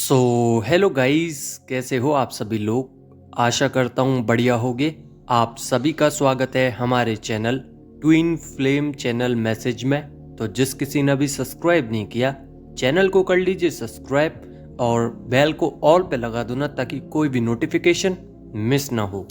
Hello guys, कैसे हो आप सभी लोग। आशा करता हूँ बढ़िया होगे। आप सभी का स्वागत है हमारे channel twin flame channel message में। तो जिस किसी ने भी सब्सक्राइब नहीं किया, चैनल को कर लीजिए सब्सक्राइब और बेल को ऑल पे लगा दो ना, ताकि कोई भी नोटिफिकेशन मिस ना हो।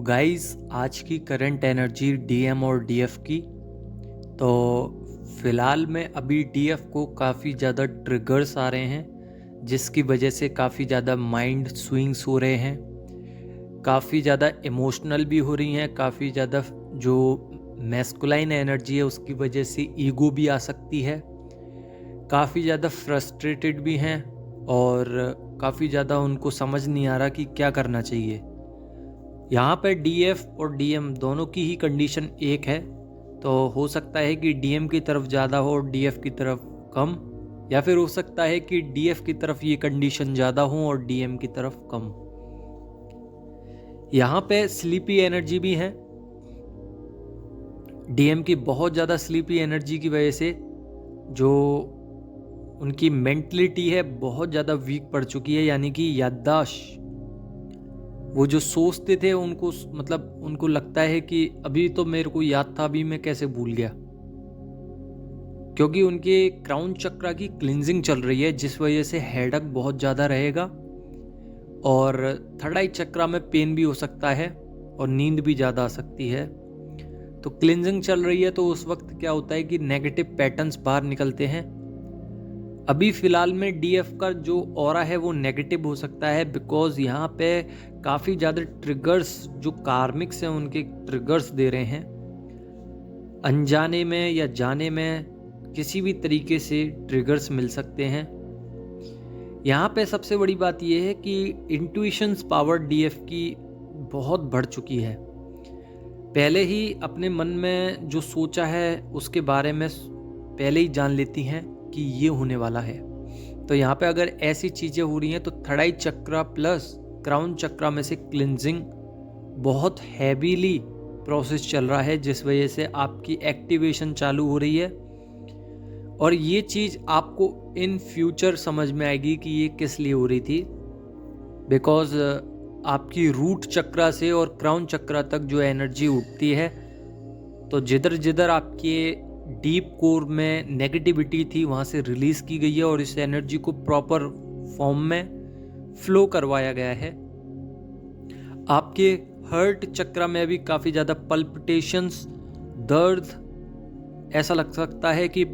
गाइस, आज की करंट एनर्जी डीएम और डीएफ की। तो फिलहाल में अभी डीएफ को काफ़ी ज़्यादा ट्रिगर्स आ रहे हैं, जिसकी वजह से काफ़ी ज़्यादा माइंड स्विंग्स हो रहे हैं, काफ़ी ज़्यादा इमोशनल भी हो रही हैं, काफ़ी ज़्यादा जो मैस्कुलाइन एनर्जी है उसकी वजह से ईगो भी आ सकती है, काफ़ी ज़्यादा फ्रस्ट्रेटेड भी हैं और काफ़ी ज़्यादा उनको समझ नहीं आ रहा कि क्या करना चाहिए। यहाँ पर डीएफ और डीएम दोनों की ही कंडीशन एक है, तो हो सकता है कि डीएम की तरफ ज़्यादा हो और डीएफ की तरफ कम, या फिर हो सकता है कि डीएफ की तरफ ये कंडीशन ज़्यादा हो और डीएम की तरफ कम। यहाँ पे स्लीपी एनर्जी भी है। डीएम की बहुत ज़्यादा स्लीपी एनर्जी की वजह से जो उनकी मेंटलिटी है बहुत ज़्यादा वीक पड़ चुकी है, यानी कि याददाश्त। वो जो सोचते थे उनको मतलब उनको लगता है कि अभी तो मेरे को याद था, अभी मैं कैसे भूल गया, क्योंकि उनके क्राउन चक्रा की क्लिंजिंग चल रही है, जिस वजह से हेडक बहुत ज़्यादा रहेगा और थर्ड आई चक्रा में पेन भी हो सकता है और नींद भी ज़्यादा आ सकती है। तो क्लिंजिंग चल रही है, तो उस वक्त क्या होता है कि नेगेटिव पैटर्न्स बाहर निकलते हैं। अभी फ़िलहाल में डीएफ का जो ऑरा है वो नेगेटिव हो सकता है, बिकॉज यहाँ पे काफ़ी ज़्यादा ट्रिगर्स जो कार्मिक्स हैं उनके ट्रिगर्स दे रहे हैं। अनजाने में या जाने में किसी भी तरीके से ट्रिगर्स मिल सकते हैं। यहाँ पे सबसे बड़ी बात यह है कि इंट्यूशंस पावर डीएफ की बहुत बढ़ चुकी है। पहले ही अपने मन में जो सोचा है उसके बारे में पहले ही जान लेती हैं कि ये होने वाला है। तो यहाँ पे अगर ऐसी चीज़ें हो रही हैं तो थर्ड आई चक्रा प्लस क्राउन चक्रा में से क्लिंजिंग बहुत हैवीली प्रोसेस चल रहा है, जिस वजह से आपकी एक्टिवेशन चालू हो रही है। और ये चीज़ आपको इन फ्यूचर समझ में आएगी कि ये किस लिए हो रही थी, बिकॉज आपकी रूट चक्रा से और क्राउन चक्रा तक जो एनर्जी उठती है, तो जिधर जिधर आपके डीप कोर में नेगेटिविटी थी वहाँ से रिलीज की गई है और इस एनर्जी को प्रॉपर फॉर्म में फ्लो करवाया गया है। आपके हार्ट चक्रा में भी काफ़ी ज़्यादा पल्पिटेशंस, दर्द, ऐसा लग सकता है कि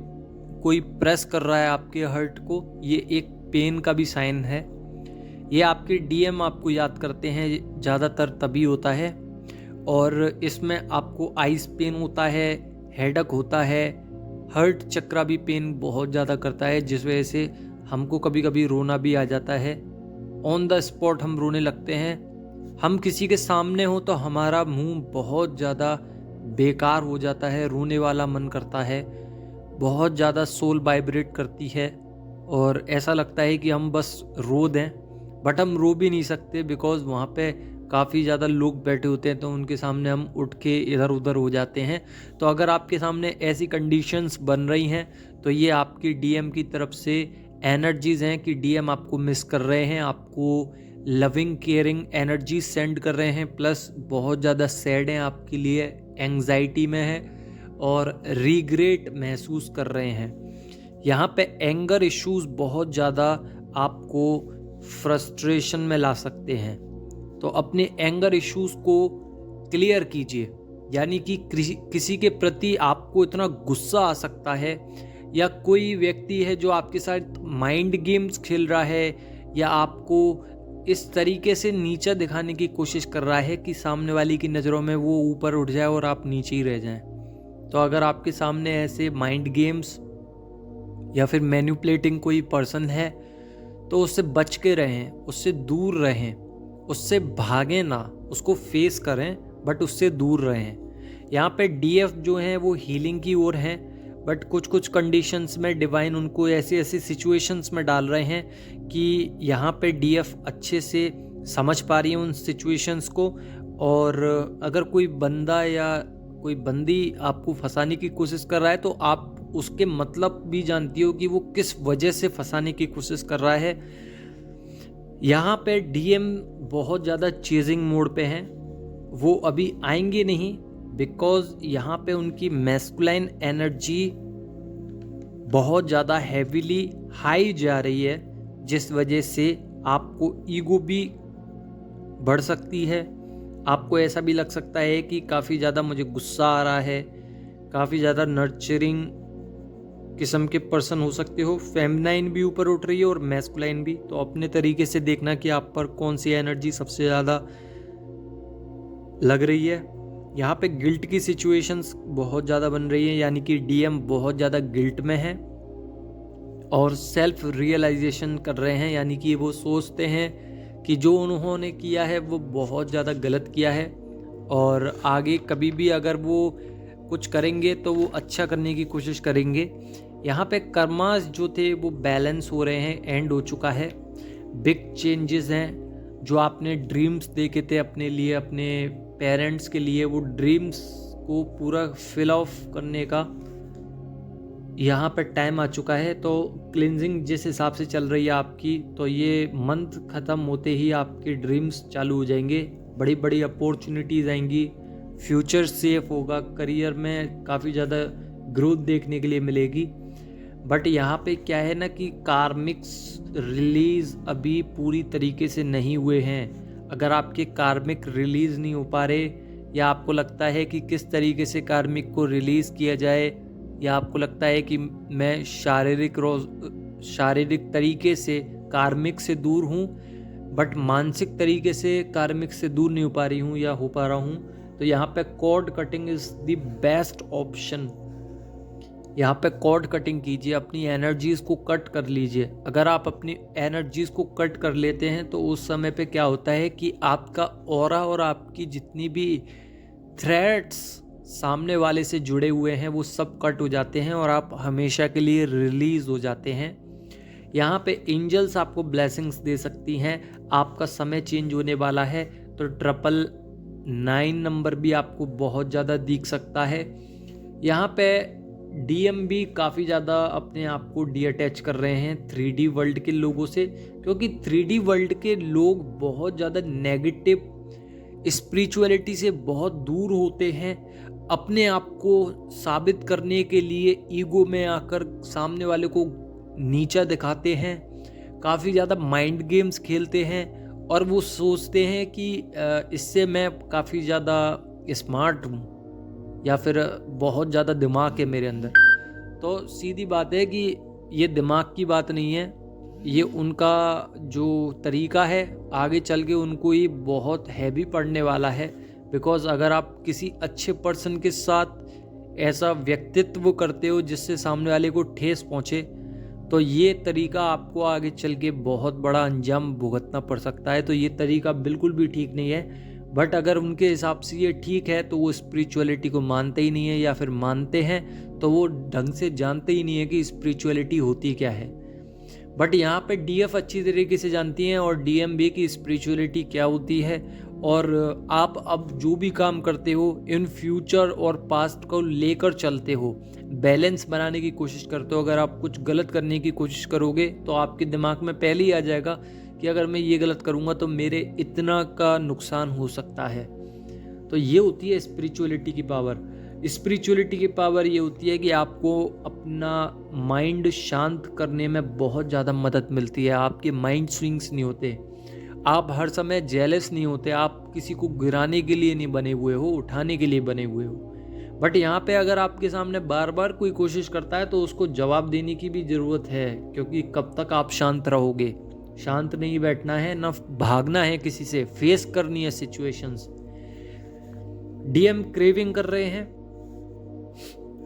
कोई प्रेस कर रहा है आपके हार्ट को, ये एक पेन का भी साइन है। ये आपके डीएम आपको याद करते हैं, ज़्यादातर तभी होता है। और इसमें आपको आइस पेन होता है, हेडक होता है, हार्ट चक्रा भी पेन बहुत ज़्यादा करता है, जिस वजह से हमको कभी कभी रोना भी आ जाता है। ऑन द स्पॉट हम रोने लगते हैं। हम किसी के सामने हो तो हमारा मुंह बहुत ज़्यादा बेकार हो जाता है, रोने वाला मन करता है, बहुत ज़्यादा सोल वाइब्रेट करती है और ऐसा लगता है कि हम बस रो दें, बट हम रो भी नहीं सकते बिकॉज वहाँ पे काफ़ी ज़्यादा लोग बैठे होते हैं, तो उनके सामने हम उठ के इधर उधर हो जाते हैं। तो अगर आपके सामने ऐसी कंडीशंस बन रही हैं तो ये आपकी डीएम की तरफ से एनर्जीज़ हैं कि डीएम आपको मिस कर रहे हैं, आपको लविंग केयरिंग एनर्जी सेंड कर रहे हैं, प्लस बहुत ज़्यादा सैड हैं आपके लिए, एंग्जाइटी में है और रिग्रेट महसूस कर रहे हैं। यहाँ पे एंगर इश्यूज बहुत ज़्यादा आपको फ्रस्ट्रेशन में ला सकते हैं, तो अपने एंगर इश्यूज को क्लियर कीजिए। यानी कि किसी के प्रति आपको इतना गुस्सा आ सकता है, या कोई व्यक्ति है जो आपके साथ माइंड गेम्स खेल रहा है, या आपको इस तरीके से नीचा दिखाने की कोशिश कर रहा है कि सामने वाली की नज़रों में वो ऊपर उठ जाए और आप नीचे ही रह जाएं। तो अगर आपके सामने ऐसे माइंड गेम्स या फिर मैनिपुलेटिंग कोई पर्सन है तो उससे बच के रहें, उससे दूर रहें, उससे भागें ना, उसको फेस करें बट उससे दूर रहें। यहाँ पे डीएफ जो हैं वो हीलिंग की ओर हैं, बट कुछ कुछ कंडीशंस में डिवाइन उनको ऐसी ऐसी सिचुएशंस में डाल रहे हैं कि यहाँ पे डीएफ अच्छे से समझ पा रही है उन सिचुएशंस को। और अगर कोई बंदा या कोई बंदी आपको फंसाने की कोशिश कर रहा है तो आप उसके मतलब भी जानती हो कि वो किस वजह से फंसाने की कोशिश कर रहा है। यहाँ पे डीएम बहुत ज़्यादा चेजिंग मोड पे हैं, वो अभी आएंगे नहीं, बिकॉज यहाँ पे उनकी मैस्कुलाइन एनर्जी बहुत ज़्यादा हैवीली हाई जा रही है, जिस वजह से आपको ईगो भी बढ़ सकती है। आपको ऐसा भी लग सकता है कि काफ़ी ज़्यादा मुझे गुस्सा आ रहा है, काफ़ी ज़्यादा नर्चरिंग किस्म के पर्सन हो सकते हो। फेमिनाइन भी ऊपर उठ रही है और मैस्कुलाइन भी, तो अपने तरीके से देखना कि आप पर कौन सी एनर्जी सबसे ज़्यादा लग रही है। यहाँ पे गिल्ट की सिचुएशंस बहुत ज़्यादा बन रही है, यानी कि डीएम बहुत ज़्यादा गिल्ट में है और सेल्फ रियलाइजेशन कर रहे हैं, यानी कि वो सोचते हैं कि जो उन्होंने किया है वो बहुत ज़्यादा गलत किया है और आगे कभी भी अगर वो कुछ करेंगे तो वो अच्छा करने की कोशिश करेंगे। यहाँ पे कर्मास जो थे वो बैलेंस हो रहे हैं, एंड हो चुका है। बिग चेंजेस हैं, जो आपने ड्रीम्स देखे थे अपने लिए, अपने पेरेंट्स के लिए, वो ड्रीम्स को पूरा फिल ऑफ करने का यहाँ पर टाइम आ चुका है। तो क्लिनजिंग जिस हिसाब से चल रही है आपकी, तो ये मंथ ख़त्म होते ही आपके ड्रीम्स चालू हो जाएंगे, बड़ी बड़ी अपॉर्चुनिटीज़ आएंगी, फ्यूचर सेफ होगा, करियर में काफ़ी ज़्यादा ग्रोथ देखने के लिए मिलेगी। बट यहाँ पे क्या है ना कि कार्मिक्स रिलीज़ अभी पूरी तरीके से नहीं हुए हैं। अगर आपके कार्मिक रिलीज़ नहीं हो पा रहे, या आपको लगता है कि किस तरीके से कार्मिक को रिलीज़ किया जाए, या आपको लगता है कि मैं शारीरिक तरीके से कार्मिक से दूर हूँ बट मानसिक तरीके से कार्मिक से दूर नहीं हो पा रही हूँ या हो पा रहा हूँ, तो यहाँ पे cord cutting is the best option. यहाँ पे कॉर्ड कटिंग कीजिए, अपनी एनर्जीज़ को कट कर लीजिए। अगर आप अपनी एनर्जीज़ को कट कर लेते हैं तो उस समय पे क्या होता है कि आपका ऑरा और आपकी जितनी भी थ्रेड्स सामने वाले से जुड़े हुए हैं वो सब कट हो जाते हैं और आप हमेशा के लिए रिलीज़ हो जाते हैं। यहाँ पे एंजल्स आपको ब्लेसिंग्स दे सकती हैं। आपका समय चेंज होने वाला है, तो 999 नंबर भी आपको बहुत ज़्यादा दिख सकता है। यहाँ पे डीएम भी काफ़ी ज़्यादा अपने आप को डीअटैच कर रहे हैं 3D वर्ल्ड के लोगों से, क्योंकि 3D वर्ल्ड के लोग बहुत ज़्यादा नेगेटिव, स्पिरिचुअलिटी से बहुत दूर होते हैं। अपने आप को साबित करने के लिए ईगो में आकर सामने वाले को नीचा दिखाते हैं, काफ़ी ज़्यादा माइंड गेम्स खेलते हैं और वो सोचते हैं कि इससे मैं काफ़ी ज़्यादा स्मार्ट हूँ या फिर बहुत ज़्यादा दिमाग है मेरे अंदर। तो सीधी बात है कि ये दिमाग की बात नहीं है, ये उनका जो तरीका है आगे चल के उनको ही बहुत हैवी पड़ने वाला है। बिकॉज़ अगर आप किसी अच्छे पर्सन के साथ ऐसा व्यक्तित्व करते हो जिससे सामने वाले को ठेस पहुँचे, तो ये तरीका आपको आगे चल के बहुत बड़ा अंजाम भुगतना पड़ सकता है। तो ये तरीका बिल्कुल भी ठीक नहीं है। बट अगर उनके हिसाब से ये ठीक है तो वो स्पिरिचुअलिटी को मानते ही नहीं है, या फिर मानते हैं तो वो ढंग से जानते ही नहीं है कि स्पिरिचुअलिटी होती क्या है। बट यहाँ पे डीएफ अच्छी तरीके से जानती हैं और डीएम भी कि स्पिरिचुअलिटी क्या होती है। और आप अब जो भी काम करते हो इन फ्यूचर और पास्ट को लेकर चलते हो, बैलेंस बनाने की कोशिश करते हो। अगर आप कुछ गलत करने की कोशिश करोगे तो आपके दिमाग में पहले ही आ जाएगा कि अगर मैं ये गलत करूँगा तो मेरे इतना का नुकसान हो सकता है। तो ये होती है स्पिरिचुअलिटी की पावर। स्पिरिचुअलिटी की पावर ये होती है कि आपको अपना माइंड शांत करने में बहुत ज़्यादा मदद मिलती है। आपके माइंड स्विंग्स नहीं होते, आप हर समय जेलस नहीं होते, आप किसी को गिराने के लिए नहीं बने हुए हो, उठाने के लिए बने हुए हो। बट यहाँ पे अगर आपके सामने बार बार कोई कोशिश करता है तो उसको जवाब देने की भी ज़रूरत है, क्योंकि कब तक आप शांत रहोगे। शांत नहीं बैठना है, ना भागना है किसी से, फेस करनी है सिचुएशंस। डीएम क्रेविंग कर रहे हैं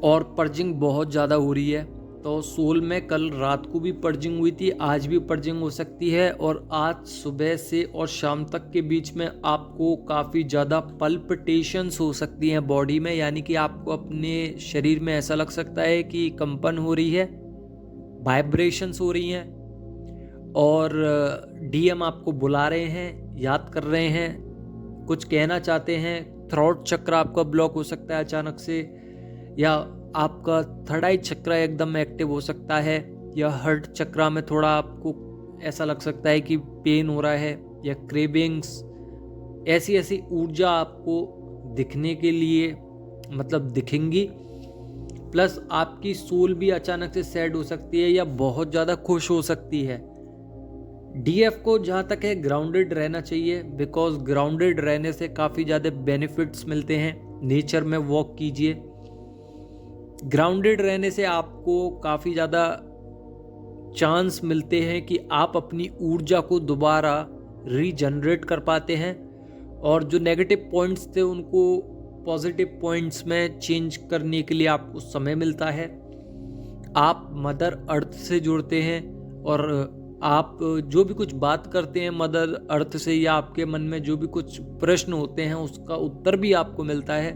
और पर्जिंग बहुत ज़्यादा हो रही है। तो सोल में कल रात को भी पर्जिंग हुई थी, आज भी पर्जिंग हो सकती है और आज सुबह से और शाम तक के बीच में आपको काफ़ी ज़्यादा पल्पिटेशंस हो सकती हैं बॉडी में, यानी कि आपको अपने शरीर में ऐसा लग सकता है कि कंपन हो रही है, वाइब्रेशंस हो रही हैं। और डीएम आपको बुला रहे हैं, याद कर रहे हैं, कुछ कहना चाहते हैं। थ्रोट चक्र आपका ब्लॉक हो सकता है अचानक से, या आपका थर्ड आई चक्रा एकदम एक्टिव हो सकता है, या हार्ट चक्रा में थोड़ा आपको ऐसा लग सकता है कि पेन हो रहा है, या क्रेविंग्स, ऐसी ऐसी ऊर्जा आपको दिखने के लिए मतलब दिखेंगी। प्लस आपकी सोल भी अचानक से सैड हो सकती है या बहुत ज़्यादा खुश हो सकती है। डीएफ को जहाँ तक है ग्राउंडेड रहना चाहिए, बिकॉज ग्राउंडेड रहने से काफ़ी ज़्यादा बेनिफिट्स मिलते हैं। नेचर में वॉक कीजिए, ग्राउंडेड रहने से आपको काफ़ी ज़्यादा चांस मिलते हैं कि आप अपनी ऊर्जा को दोबारा रीजनरेट कर पाते हैं, और जो नेगेटिव पॉइंट्स थे उनको पॉजिटिव पॉइंट्स में चेंज करने के लिए आपको समय मिलता है। आप मदर अर्थ से जुड़ते हैं, और आप जो भी कुछ बात करते हैं मदर अर्थ से, या आपके मन में जो भी कुछ प्रश्न होते हैं उसका उत्तर भी आपको मिलता है।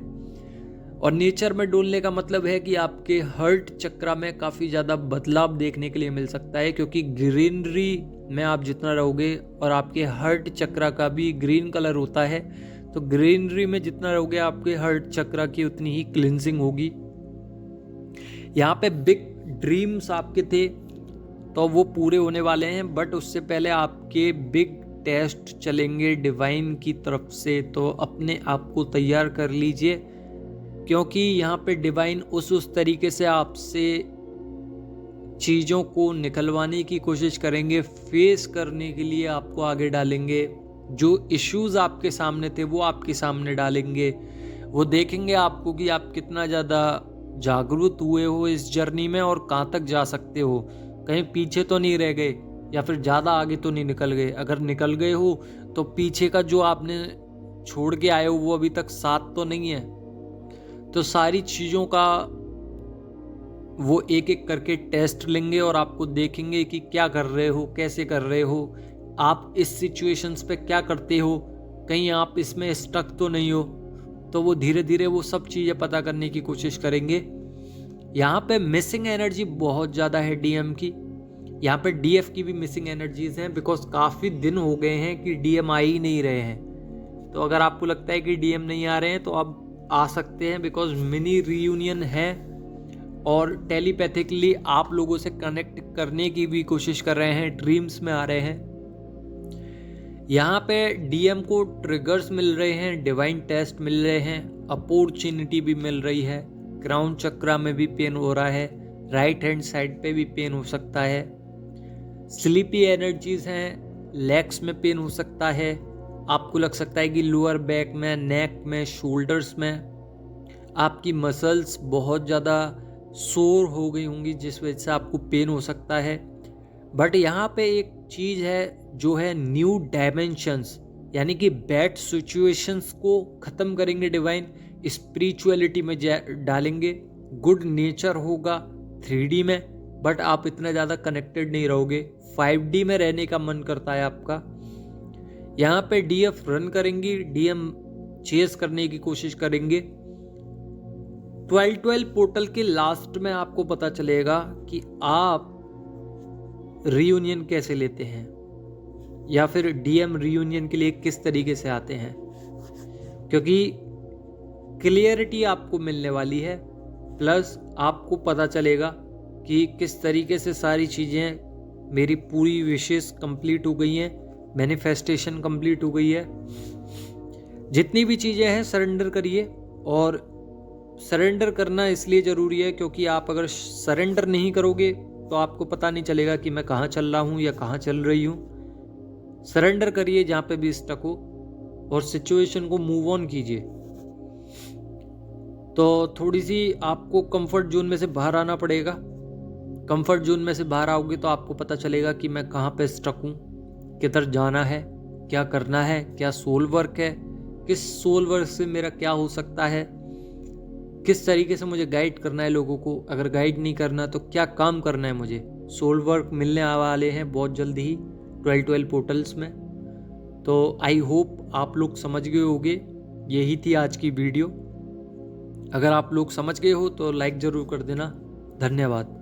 और नेचर में डोलने का मतलब है कि आपके हार्ट चक्रा में काफ़ी ज़्यादा बदलाव देखने के लिए मिल सकता है, क्योंकि ग्रीनरी में आप जितना रहोगे, और आपके हार्ट चक्रा का भी ग्रीन कलर होता है, तो ग्रीनरी में जितना रहोगे आपके हार्ट चक्रा की उतनी ही क्लिनजिंग होगी। यहाँ पे बिग ड्रीम्स आपके थे तो वो पूरे होने वाले हैं, बट उससे पहले आपके बिग टेस्ट चलेंगे डिवाइन की तरफ से, तो अपने आप को तैयार कर लीजिए, क्योंकि यहाँ पे डिवाइन उस तरीके से आपसे चीज़ों को निकलवाने की कोशिश करेंगे, फेस करने के लिए आपको आगे डालेंगे। जो इश्यूज़ आपके सामने थे वो आपके सामने डालेंगे, वो देखेंगे आपको कि आप कितना ज़्यादा जागरूक हुए हो इस जर्नी में, और कहाँ तक जा सकते हो, कहीं पीछे तो नहीं रह गए, या फिर ज़्यादा आगे तो नहीं निकल गए। अगर निकल गए हो तो पीछे का जो आपने छोड़ के आए हो वो अभी तक साथ तो नहीं है। तो सारी चीज़ों का वो एक एक करके टेस्ट लेंगे, और आपको देखेंगे कि क्या कर रहे हो, कैसे कर रहे हो, आप इस सिचुएशंस पे क्या करते हो, कहीं आप इसमें स्टक तो नहीं हो। तो वो धीरे धीरे वो सब चीज़ें पता करने की कोशिश करेंगे। यहाँ पे मिसिंग एनर्जी बहुत ज़्यादा है डीएम की, यहाँ पे डीएफ की भी मिसिंग एनर्जीज हैं, बिकॉज काफ़ी दिन हो गए हैं कि डीएम आ ही नहीं रहे हैं। तो अगर आपको लगता है कि डीएम नहीं आ रहे हैं तो आप आ सकते हैं, बिकॉज मिनी रीयूनियन है, और टेलीपैथिकली आप लोगों से कनेक्ट करने की भी कोशिश कर रहे हैं, ड्रीम्स में आ रहे हैं। यहाँ पे डीएम को ट्रिगर्स मिल रहे हैं, डिवाइन टेस्ट मिल रहे हैं, अपॉर्चुनिटी भी मिल रही है। क्राउन चक्रा में भी पेन हो रहा है, राइट हैंड साइड पे भी पेन हो सकता है। स्लीपी एनर्जीज हैं, लेग्स में पेन हो सकता है, आपको लग सकता है कि लोअर बैक में, नेक में, शोल्डर्स में आपकी मसल्स बहुत ज़्यादा सोर हो गई होंगी, जिस वजह से आपको पेन हो सकता है। बट यहाँ पे एक चीज़ है जो है न्यू डायमेंशंस, यानी कि बैड सिचुएशंस को ख़त्म करेंगे डिवाइन, स्पिरिचुअलिटी में डालेंगे, गुड नेचर होगा 3D में, बट आप इतना ज़्यादा कनेक्टेड नहीं रहोगे, 5D में रहने का मन करता है आपका। यहाँ पे डीएफ रन करेंगी, डीएम चेस करने की कोशिश करेंगे। 12-12 पोर्टल के लास्ट में आपको पता चलेगा कि आप रीयूनियन कैसे लेते हैं, या फिर डीएम रीयूनियन के लिए किस तरीके से आते हैं, क्योंकि क्लियरिटी आपको मिलने वाली है। प्लस आपको पता चलेगा कि किस तरीके से सारी चीज़ें, मेरी पूरी विशेष कंप्लीट हो गई हैं, मैनिफेस्टेशन कंप्लीट हो गई है। जितनी भी चीज़ें हैं सरेंडर करिए, और सरेंडर करना इसलिए ज़रूरी है क्योंकि आप अगर सरेंडर नहीं करोगे तो आपको पता नहीं चलेगा कि मैं कहाँ चल रहा हूँ या कहाँ चल रही हूँ। सरेंडर करिए जहाँ पे भी स्टक हो, और सिचुएशन को मूव ऑन कीजिए। तो थोड़ी सी आपको कंफर्ट जोन में से बाहर आना पड़ेगा। कंफर्ट जोन में से बाहर आओगे तो आपको पता चलेगा कि मैं कहाँ पे स्टक हूँ, किधर जाना है, क्या करना है, क्या सोल वर्क है, किस सोल वर्क से मेरा क्या हो सकता है, किस तरीके से मुझे गाइड करना है लोगों को, अगर गाइड नहीं करना तो क्या काम करना है मुझे। सोल वर्क मिलने वाले हैं बहुत जल्दी ही 12-12 पोर्टल्स में। तो आई होप आप लोग समझ गए होंगे। यही थी आज की वीडियो। अगर आप लोग समझ गए हो तो लाइक ज़रूर कर देना। धन्यवाद।